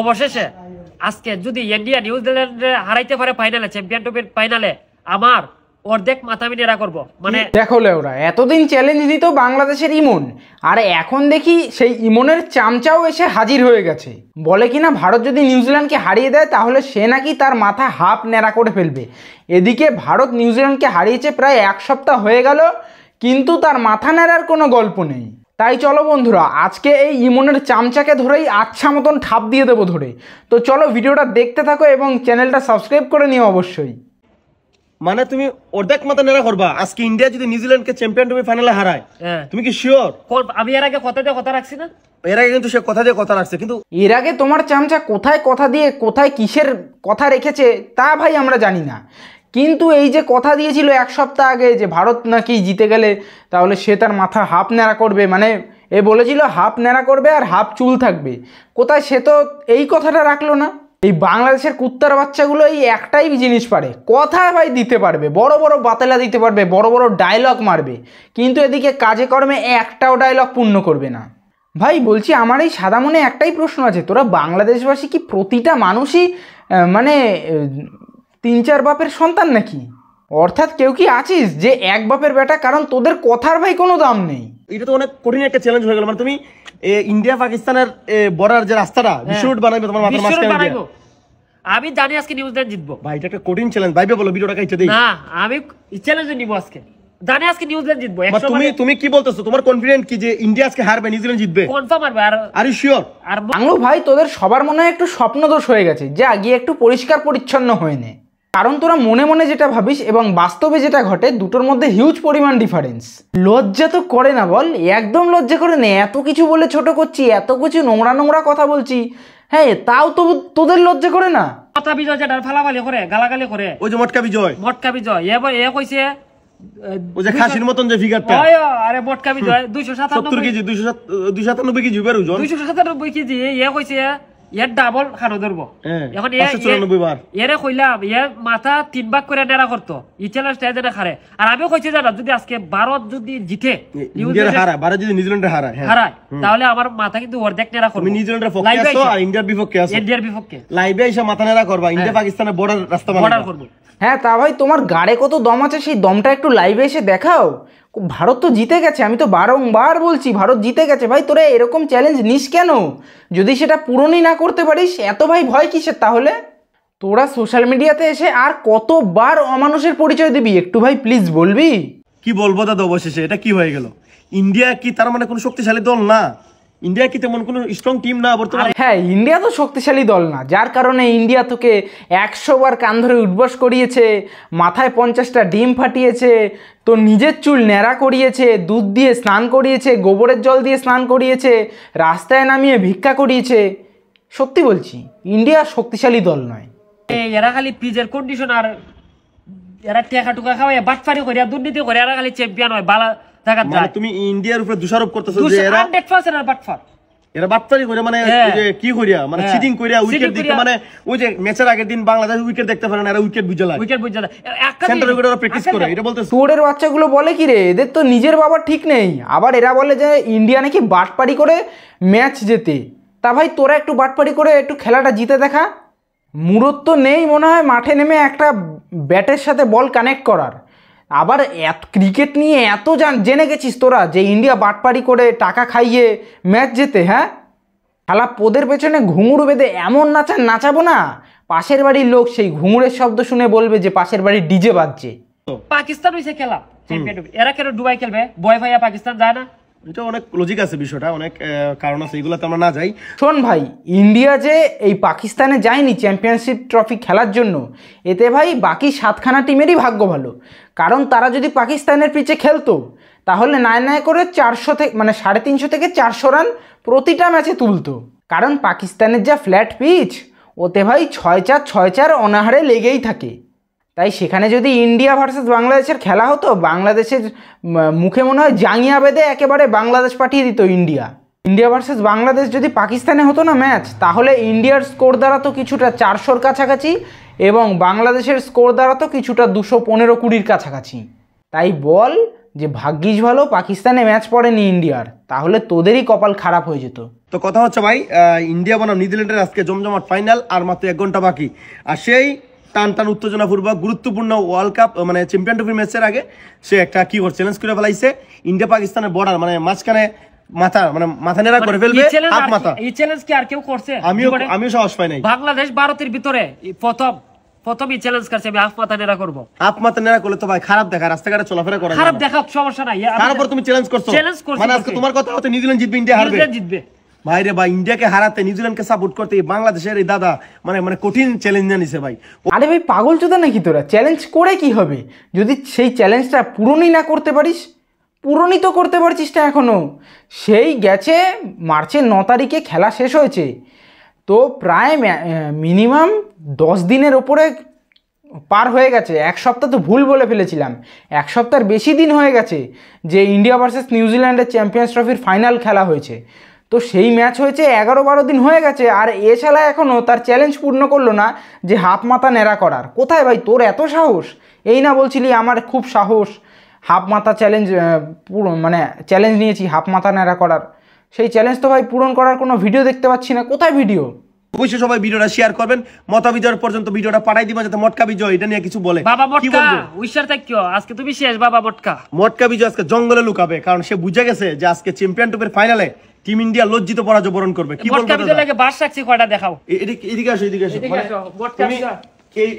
অবশেষে আজকে যদি ইন্ডিয়া নিউজিল্যান্ডে হারাইতে পারে ফাইনালে, চ্যাম্পিয়ন ট্রফির ফাইনালে, আমার অর্ধেক মাথা আমি নেড়া করবো। মানে দেখো লেওরা, এতদিন চ্যালেঞ্জ দিত বাংলাদেশের ইমন, আর এখন দেখি সেই ইমনের চামচাও এসে হাজির হয়ে গেছে। বলে কিনা ভারত যদি নিউজিল্যান্ডকে হারিয়ে দেয় তাহলে সে নাকি তার মাথা হাফ নেড়া করে ফেলবে। এদিকে ভারত নিউজিল্যান্ডকে হারিয়েছে প্রায় 1 সপ্তাহ হয়ে গেল, কিন্তু তার মাথা নেড়ার কোনো গল্প নেই। তাই চলো বন্ধুরা, আজকে এই ইমনের চামচাকে ধরেই আচ্ছা মতন ঠাপ দিয়ে দেবো ধরে। তো চলো ভিডিওটা দেখতে থাকো এবং চ্যানেলটা সাবস্ক্রাইব করে নিও অবশ্যই। মানে তুমি অর্ধেক মাথা নেড়া করবা আজকে ইন্ডিয়া যদি নিউজিল্যান্ডকে চ্যাম্পিয়ন ট্রফি ফাইনালে হারায়? তুমি কি শিওর? আমি এর আগে কথা রাখছি না? এর আগে কিন্তু সে কথা দিয়ে কথা রাখছে, কিন্তু এর আগে তোমার চামচা কোথায় কথা দিয়ে কোথায় কিসের কথা রেখেছে তা ভাই আমরা জানি না, কিন্তু এই যে কথা দিয়েছিল 1 সপ্তাহ আগে যে ভারত নাকি জিতে গেলে তাহলে সে তার মাথা হাফ ন্যাড়া করবে, মানে এ বলেছিল হাফ ন্যাড়া করবে আর হাফ চুল থাকবে, কোথায় সে তো এই কথাটা রাখলো না। এই বাংলাদেশের কুত্তার বাচ্চাগুলো এই একটাই জিনিস পারে, কথা ভাই দিতে পারবে, বড় বড় বাতেলা দিতে পারবে, বড় বড় ডায়লগ মারবে, কিন্তু এদিকে কাজে কর্মে একটাও ডায়লগ পূর্ণ করবে না। ভাই বলছি, আমার এই সাদা মনে একটাই প্রশ্ন আছে, তোরা বাংলাদেশবাসী কি প্রতিটা মানুষই মানে 3-4 বাপের সন্তান নাকি? অর্থাৎ কেউ কি আছিস যে এক বাপের বেটা? কারণ তোদের কথার ভাই কোনো দাম নেই। এটা তো অনেক কঠিন একটা চ্যালেঞ্জ হয়ে গেল। মানে তুমি ইন্ডিয়া পাকিস্তানের বর্ডার যে রাস্তাটা বিশ্বরুট বানাইবে তোমার মাথার মাঝখানে। আমি জানি আজকে নিউজিল্যান্ড জিতবো। ভাই এটা একটা কঠিন চ্যালেঞ্জ, ভাইবে বলো ভিডিওটা কাইতে দেই। না, আমি চ্যালেঞ্জ নিব আজকে। জানি আজকে নিউজিল্যান্ড জিতবো। তুমি কি বলতেছো? তোমার কনফিডেন্ট কি যে ইন্ডিয়া আজকে হারবে, নিউজিল্যান্ড জিতবে? কনফার্ম হারবে। Are you sure? আর বাংলো ভাই, তোদের সবার মনে হয় একটু স্বপ্নদোষ হয়ে গেছে, যা গিয়ে একটু পরিষ্কার পরিচ্ছন্ন হয়ে নে। কারণ তোরা মনে মনে যেটা ভাবিস এবং বাস্তবে যেটা ঘটে দুটোর মধ্যে হিউজ পরিমাণ ডিফারেন্স। লজ্জা তো করে না বল? একদম লজ্জা করে নে। এত কিছু বলে ছোট করছি, এত কিছু নোংরা নোংরা কথা বলছি, হ্যাঁ তাও তো তোদের লজ্জা করে না? কথা বিজয় যেটা ফালাফালি করে, গালাগালি করে, ওই যে মটকা বিজয় এ কইছে ওই যে খাসির মতন যে ফিগারটা, আরে মটকা বিজয় 297 কেজি 297 কেজি বের ওজন, 297 কেজি। এ কইছে এর ডাবল খানো ধরবো। এখন 594 বার এরে কইলাম এ মাথা 3 ভাগ করে নেড়া করতো, ইচ্ছা স্টেজে না খারে। আর আমিও কইছি জানা, যদি আজকে ভারত যদি জিতে, ইন্ডিয়ার হারায়, ভারত যদি নিউজিল্যান্ডের হারায় তাহলে আমার মাথা কিন্তু অর্ধেক নেড়া করবে। তুমি নিউজিল্যান্ডের পক্ষে আছো আর ইন্ডিয়ার বিপক্ষে আছো। ইন্ডিয়ার বিপক্ষে লাইভে এসে মাথা নেড়া করবা, ইন্ডিয়া পাকিস্তানের বর্ডার রাস্তা বর্ডার করব। হ্যাঁ তা ভাই, তোমার গাড়ে কত দম আছে সেই দমটা একটু লাইভে এসে দেখাও। ভারত তো জিতে গেছে, আমি তো বারংবার বলছি ভারত জিতে গেছে। ভাই তোরা এরকম চ্যালেঞ্জ নিস কেন? যদি সেটা পূরণই না করতে পারিস এত ভাই ভয় কিসের তাহলে? তোরা সোশ্যাল মিডিয়াতে এসে আর কতবার অমানুষের পরিচয় দিবি, একটু ভাই প্লিজ বলবি? কি বলবো দাদা, অবশেষে এটা কি হয়ে গেল? ইন্ডিয়া কি তার মানে কোনো শক্তিশালী দল না? ইন্ডিয়া কি তেমন কোনো স্ট্রং টিম না বর্তমানে? হ্যাঁ, ইন্ডিয়া তো শক্তিশালী দল না, যার কারণে ইন্ডিয়া তোকে 100 বার কান ধরে উঠবস করিয়েছে, মাথায় 50টা ডিম ফাটিয়েছে, তো নিজের চুল ন্যাড়া করিয়েছে, দুধ দিয়ে স্নান করিয়েছে, গোবরের জল দিয়ে স্নান করিয়েছে, রাস্তায় নামিয়ে ভিক্ষা করিয়েছে। সত্যি বলছি, ইন্ডিয়া শক্তিশালী দল নয়। এরা খালি ফ্রিজের কন্ডিশন আর এরা টেকা টুকা খাওয়ায় বাটফারি করিয়া দুর্নীতি করে এরা খালি চ্যাম্পিয়ন হয়। বালা মানে তুমি ইন্ডিয়ার উপরে দোষারোপ করতেছো যে এরা 100% বাটফার, এরা বাটফারি করে, মানে যে কি করিয়া, মানে চিটিং করিয়া উইকেট দিতে, মানে ওই যে ম্যাচের আগের দিন বাংলাদেশ উইকেট দেখতে পারে না, এরা উইকেট বুঝালায়, উইকেট বুঝালায় সেন্টার উইকেট ওরা প্র্যাকটিস করে। এটা বলতে তোরের বাচ্চাগুলো বলে কি রে, এদের তো নিজের বাবা ঠিক নেই, আবার এরা বলে যে ইন্ডিয়া নাকি বাটপারি করে ম্যাচ জেতে। তা ভাই তোরা একটু বাটপারি করে একটু খেলাটা জিতে দেখা। মুরত তো নেই মনে হয় মাঠে নেমে একটা ব্যাটের সাথে বল কানেক্ট করার। আবার ক্রিকেট নিয়ে এত জেনে গেছিস তোরা যে ইন্ডিয়া বাটপারি করে টাকা খাইয়ে ম্যাচ জেতে? হ্যাঁ, খেলা পোদের পেছনে ঘুঙুর বেঁধে এমন নাচাবো না, পাশের বাড়ির লোক সেই ঘুঙুরের শব্দ শুনে বলবে যে পাশের বাড়ির ডিজে বাজছে। পাকিস্তান হইছে খেলা চ্যাম্পিয়ন, এরা কেন দুবাই খেলবে? ভয় ভাইয়া পাকিস্তান যায় না? এটা অনেক লজিক আছে, বিষয়টা অনেক কারণ আছে, এগুলোতে আমরা না যাই। শোন ভাই, ইন্ডিয়া যে এই পাকিস্তানে যায়নি চ্যাম্পিয়নশিপ ট্রফি খেলার জন্য, এতে ভাই বাকি 7খানা টিমেরই ভাগ্য ভালো। কারণ তারা যদি পাকিস্তানের পিচে খেলতো তাহলে নাই করে 400 থেকে মানে 350 থেকে 400 রান প্রতিটা ম্যাচে তুলতো। কারণ পাকিস্তানের যা ফ্ল্যাট পিচ, ওতে ভাই 6-4 অনাহারে লেগেই থাকে। তাই সেখানে যদি ইন্ডিয়া ভার্সেস বাংলাদেশের খেলা হতো, বাংলাদেশের মুখে মনে হয় জাঙ্গিয়া বেঁধে একেবারে বাংলাদেশ পাঠিয়ে দিত ইন্ডিয়া। ইন্ডিয়া ভার্সেস বাংলাদেশ যদি পাকিস্তানে হতো না ম্যাচ, তাহলে ইন্ডিয়ার স্কোর দাঁড়াতো কিছুটা 400-র কাছাকাছি এবং বাংলাদেশের স্কোর দাঁড়াতো কিছুটা 215-20-র কাছাকাছি। তাই বল যে ভাগ্যিস ভালো পাকিস্তানে ম্যাচ পড়েনি ইন্ডিয়ার, তাহলে তোদেরই কপাল খারাপ হয়ে যেত। তো কথা হচ্ছে ভাই, ইন্ডিয়া বনাম নিউজিল্যান্ডের আজকে জমজমাট ফাইনাল, আর মাত্র 1 ঘন্টা বাকি। আর সেই টান টান উত্তেজনাপূর্বক গুরুত্বপূর্ণ ওয়ার্ল্ড কাপ মানে চ্যাম্পিয়ন ট্রফি ম্যাচের আগে সে একটা কি করে চ্যালেঞ্জ করে ফেলাইছে, ইন্ডিয়া পাকিস্তানের বর্ডার মানে মাঝখানে মাথা নেড়া করে ফেলবে, হাফ মাথা। এই চ্যালেঞ্জ কি আর কেউ করছে? আমিও সাহস পাই নাই। বাংলাদেশ ভারতের ভিতরে প্রথম এই চ্যালেঞ্জ করছে, আমি হাফ মাথা নেড়া করব। হাফ মাথা নেড়া করলে তো ভাই খারাপ দেখা, রাস্তাঘাটে চলাফেরা করা খারাপ দেখা সমস্যা নাই, তারপর তুমি চ্যালেঞ্জ করছো, মানে আজকে তোমার কথা হচ্ছে নিউজিল্যান্ড জিতবে, ইন্ডিয়া হারবে। জিতবে ভাই রে ভাই, ইন্ডিয়াকে হারাতে নিউজিল্যান্ডকে সাপোর্ট করতে বাংলাদেশের এই দাদা মানে কঠিন চ্যালেঞ্জ নিছে ভাই। আরে ভাই পাগল চোদা নাকি তোরা? চ্যালেঞ্জ করে কি হবে যদি সেই চ্যালেঞ্জটা পূরণই না করতে পারিস? পূরণই তো করতে পারছিস না এখনো। সেই গেছে মার্চের 9 তারিখে খেলা শেষ হয়েছে, তো প্রায় মিনিমাম 10 দিনের ওপরে পার হয়ে গেছে। 1 সপ্তাহ তো ভুল বলে ফেলেছিলাম, 1 সপ্তাহের বেশি দিন হয়ে গেছে যে ইন্ডিয়া ভার্সেস নিউজিল্যান্ডের চ্যাম্পিয়ন্স ট্রফির ফাইনাল খেলা হয়েছে। তো সেই ম্যাচ হয়েছে 11-12 দিন হয়ে গেছে, আর এ শালা এখনও তার চ্যালেঞ্জ পূর্ণ করলো না যে হাফ মাথা ন্যাড়া করার। কোথায় ভাই তোর এত সাহস? এই না বলছিলি আমার খুব সাহস, হাফ মাথা চ্যালেঞ্জ মানে চ্যালেঞ্জ নিয়েছি হাফ মাথা ন্যাড়া করার। সেই চ্যালেঞ্জ তো ভাই পূরণ করার কোনো ভিডিও দেখতে পাচ্ছি না। কোথায় ভিডিও? অবশ্যই সবাই ভিডিওটা শেয়ার করবেন, মতা বিজয় পর্যন্ত ভিডিওটা পাঠাই দিবা যাতে মটকা বিজয় এটা নিয়ে কিছু বলে। বাবা মটকা উইশার থাকিও, আজকে তুমি শেষ বাবা মটকা বিজয় আজকে জঙ্গলে লুকাবে, কারণ সে বুঝে গেছে যে আজকে চ্যাম্পিয়ন ট্রফির ফাইনালে টিম ইন্ডিয়া লজ্জিত পরাজয় বরণ করবে। কি বলবো? মটকা বিজয় লাগে বাস রাখছি কয়টা দেখাও। এদিকে আসো, এদিকে আসো। মটকা বিজয়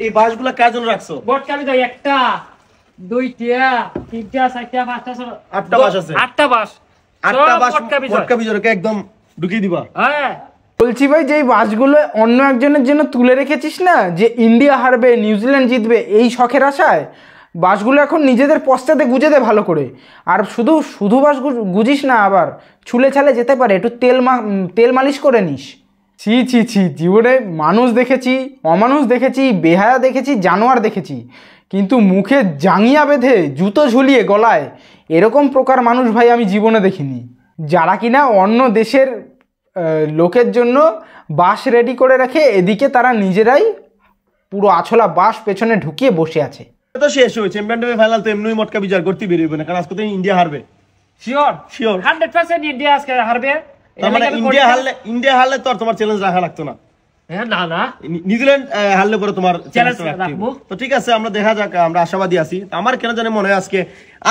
এই বাসগুলো কার জন্য রাখছো? মটকা বিজয় 1টা 2টা 3টা 4টা 5টা 8টা বাস আছে। 8টা বাস মটকা বিজয়কে একদম ঢুকিয়ে দিবা। হ্যাঁ বলছি ভাই, যে এই বাসগুলো অন্য একজনের জন্য তুলে রেখেছিস না, যে ইন্ডিয়া হারবে নিউজিল্যান্ড জিতবে এই শখের আশায়, বাসগুলো এখন নিজেদের পশ্চাতে গুজে দে ভালো করে। আর শুধু বাস গুজিস না, আবার ছুলে ছালে যেতে পারে, একটু তেল মালিশ করে নিস। ছি ছি ছি, জীবনে মানুষ দেখেছি, অমানুষ দেখেছি, বেহায়া দেখেছি, জানোয়ার দেখেছি, কিন্তু মুখে জাঙ্গিয়া বেঁধে জুতো ঝুলিয়ে গলায় এরকম প্রকার মানুষ ভাই আমি জীবনে দেখিনি, যারা কিনা অন্য দেশের লোকের জন্য বাস রেডি করে রাখে, এদিকে তারা নিজেরাই পুরো আছলা বাস পেছনে ঢুকিয়ে বসে আছে। তো শেষ হয়েছে চ্যাম্পিয়ন ট্রফি ফাইনাল, তো এমনি মটকা বিজয় করতে বেরিয়ে না, কারণ আজকে তো ইন্ডিয়া হারবে। শিওর 100% ইন্ডিয়া আজকে হারবে। তার মানে ইন্ডিয়া হারলে তো আর তোমার চ্যালেঞ্জ রাখা লাগতো না। না নিউজিল্যান্ড হারলে পরে তোমার চ্যালেঞ্জ রাখবো। তো ঠিক আছে, আমরা দেখা যাক, আমরা আশাবাদী আছি। আমার কেন জানে মনে হয়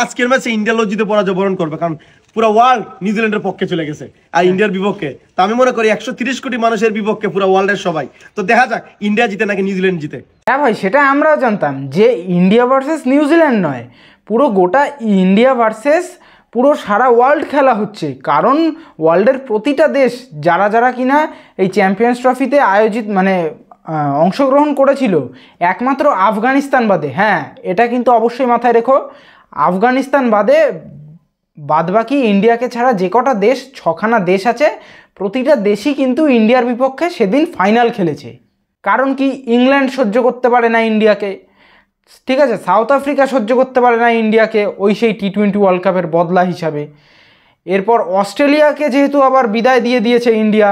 আজকের ম্যাচে ইন্ডিয়া লজ্জিত পরাজয় বরণ করবে, কারণ পুরো ওয়ার্ল্ড নিউজিল্যান্ডের পক্ষে চলে গেছে আর ইন্ডিয়ার বিপক্ষে। তো আমি মনে করি 130 কোটি মানুষের বিপক্ষে পুরো ওয়ার্ল্ডের সবাই। তো দেখা যাক ইন্ডিয়া জিতে নাকি নিউজিল্যান্ড জিতে। হ্যাঁ ভাই, সেটা আমরাও জানতাম যে ইন্ডিয়া ভার্সেস নিউজিল্যান্ড নয়, পুরো গোটা ইন্ডিয়া ভার্সেস পুরো সারা ওয়ার্ল্ড খেলা হচ্ছে। কারণ ওয়ার্ল্ডের প্রতিটা দেশ যারা কিনা এই চ্যাম্পিয়ন্স ট্রফিতে অংশগ্রহণ করেছিল, একমাত্র আফগানিস্তান বাদে, হ্যাঁ এটা কিন্তু অবশ্যই মাথায় রেখো, আফগানিস্তান বাদবাকি ইন্ডিয়াকে ছাড়া যে কটা দেশ, 6খানা দেশ আছে, প্রতিটা দেশই কিন্তু ইন্ডিয়ার বিপক্ষে সেদিন ফাইনাল খেলেছে। কারণ কি, ইংল্যান্ড সহ্য করতে পারে না ইন্ডিয়াকে, ঠিক আছে, সাউথ আফ্রিকা সহ্য করতে পারে না ইন্ডিয়াকে ওই সেই T20 ওয়ার্ল্ড কাপের বদলা হিসাবে। এরপর অস্ট্রেলিয়াকে যেহেতু আবার বিদায় দিয়ে দিয়েছে ইন্ডিয়া,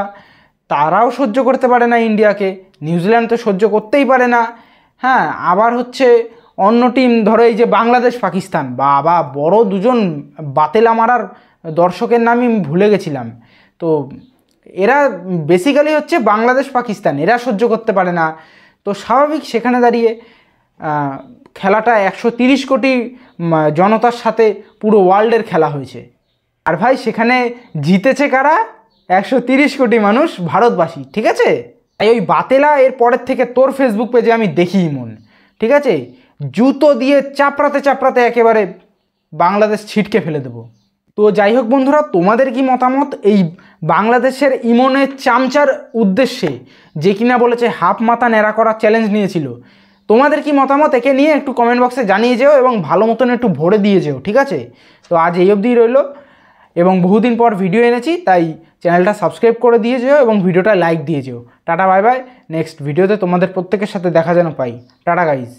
তারাও সহ্য করতে পারে না ইন্ডিয়াকে। নিউজিল্যান্ড তো সহ্য করতেই পারে না। হ্যাঁ, আবার হচ্ছে অন্য টিম, ধরো এই যে বাংলাদেশ পাকিস্তান, বাবা বড় দুজন বাতেলা মারার দর্শকের নামই ভুলে গেছিলাম। তো এরা বেসিক্যালি হচ্ছে বাংলাদেশ পাকিস্তান, এরা সহ্য করতে পারে না। তো স্বাভাবিক সেখানে দাঁড়িয়ে খেলাটা 130 কোটি জনতার সাথে পুরো ওয়ার্ল্ডের খেলা হয়েছে। আর ভাই সেখানে জিতেছে কারা? 130 কোটি মানুষ, ভারতবাসী, ঠিক আছে। তাই ওই বাতেলা এর পরের থেকে তোর ফেসবুক পেজে আমি দেখি মন, ঠিক আছে, জুতো দিয়ে চাপড়াতে একেবারে বাংলাদেশ ছিটকে ফেলে দেবো। তো যাই হোক বন্ধুরা, তোমাদের কি মতামত এই বাংলাদেশের ইমনের চামচার উদ্দেশ্যে, যে কিনা বলেছে হাফ মাথা ন্যাড়া করার চ্যালেঞ্জ নিয়েছিল? তোমাদের কি মতামত একে নিয়ে একটু কমেন্ট বক্সে জানিয়ে যেও এবং ভালো মতন একটু ভরে দিয়ে যেও, ঠিক আছে। তো আজ এই অবধি রইল, এবং বহুদিন পর ভিডিও এনেছি, তাই চ্যানেলটা সাবস্ক্রাইব করে দিয়ে যেও এবং ভিডিওটা লাইক দিয়ে যেও। টাটা বাই বাই, নেক্সট ভিডিওতে তোমাদের প্রত্যেকের সাথে দেখা যেন পাই। Tata guys.